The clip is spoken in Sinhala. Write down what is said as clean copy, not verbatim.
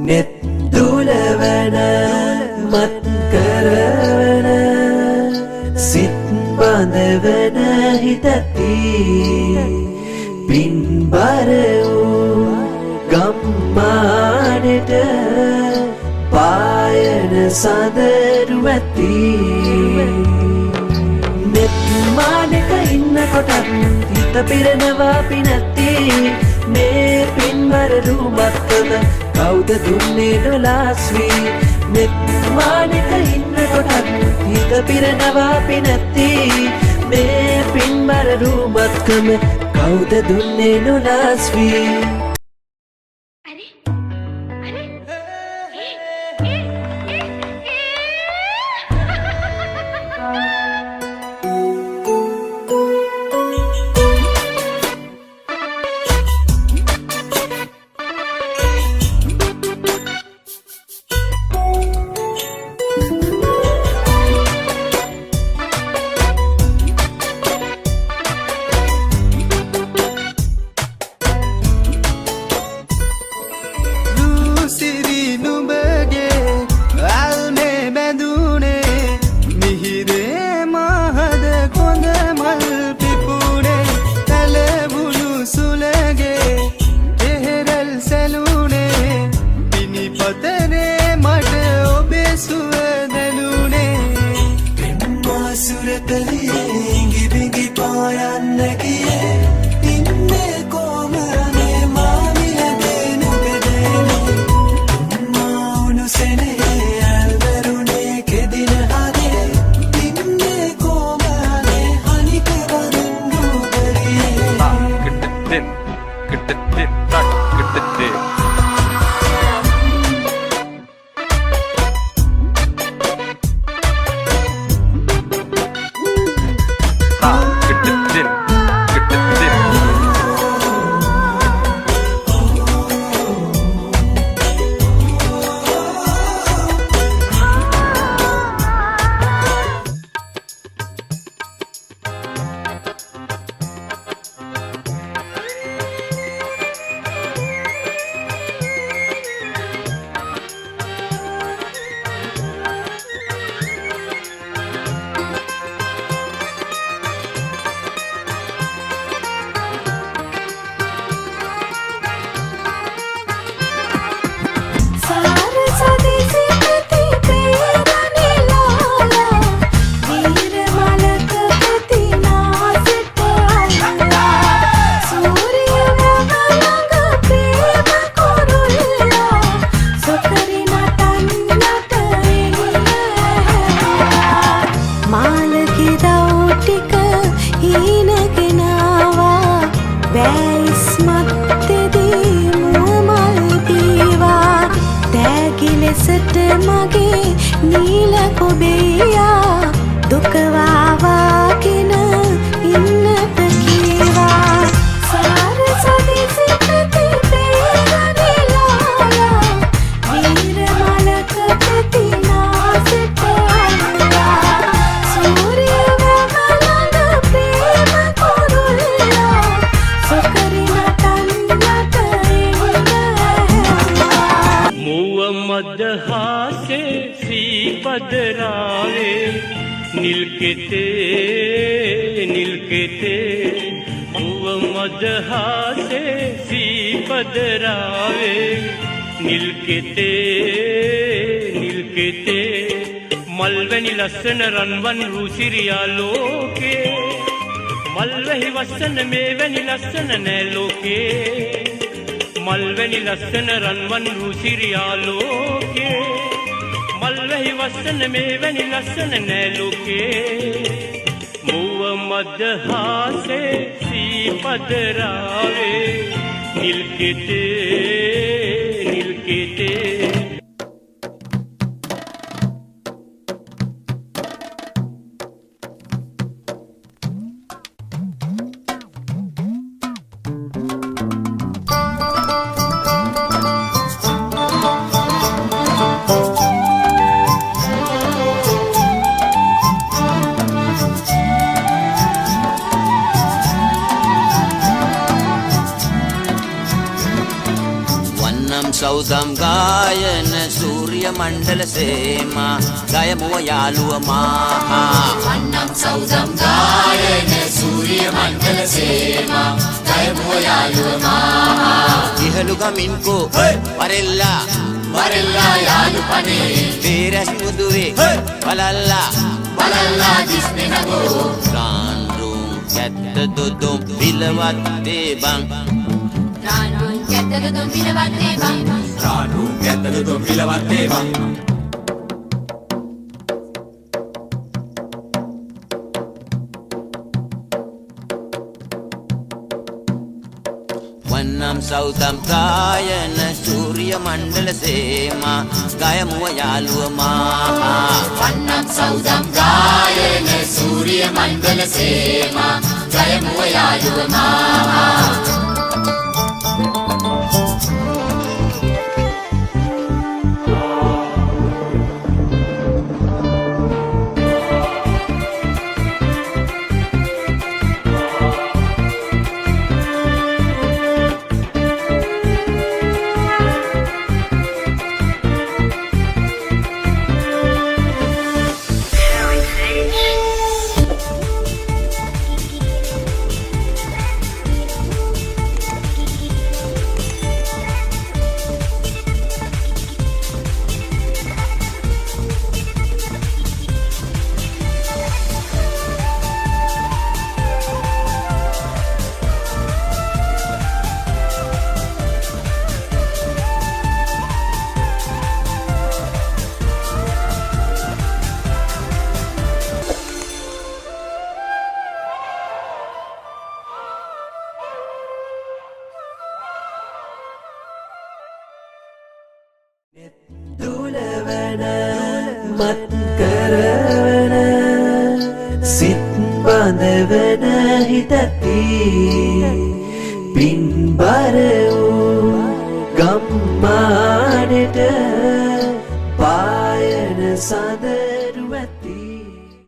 net දුලවන මත් කරවන සිත් බඳවන හිතති පින්බර වූ ගම්මානට පායන සඳරු ඇති net මානක ඉන්නකොටත් හිත පිරෙනවා පිනැති මේ පින්බර රූමත්කම කවුද දුන්නේ නොලාස්වී net මානක ඉන්නකොටත් හිත පිරෙනවා පිනැති මේ පින්බර රූමත්කම කවුද දුන්නේ නොලාස්වී ලස්සන රන්වන් රුසිරියා ලෝකේ මල්වැහි වස්සන මේ වැනි ලස්සන නෑ ලෝකේ මල්වැනි ලස්සන රන්වන් රුසිරියා ලෝකේ මල්වැහි වස්සන මේ වැනි ලස්සන නෑ ලෝකේ මුව මදහාසේ සීපදරාවේ නිල් කෙතේ නිල් කෙතේ සෞදම් ගායන සූර්ය මණ්ඩල සේමා ගයමුව යාළුව මා වන්නම් සෞදම් ගායන සූර්ය මණ්ඩල සේමා ගයමුව යාළුව මා ඉහළු ගමින්කෝ වරෙල්ලා යාළුපනේ පේරැස් මුදුවේ බලල්ලා දිස්නෙනගෝ රාන්රුම් කැත්ත දොදොම් පිලවත්තේ බං රානුන් කැත්තලුදුම් පිලවත්තේ බං වන්නම් සෞදම් ගායන සූර්ය මණ්ඩල සේමා ගයමුව යාළුව මා වන්නම් සෞදම් ගායන සූර්ය මණ්ඩල සේමා ගයමුව යාළුව මා දුලවන මත් කරවන සිත් බඳවන හිතති පින්බර වූ ගම්මානට පායන සඳ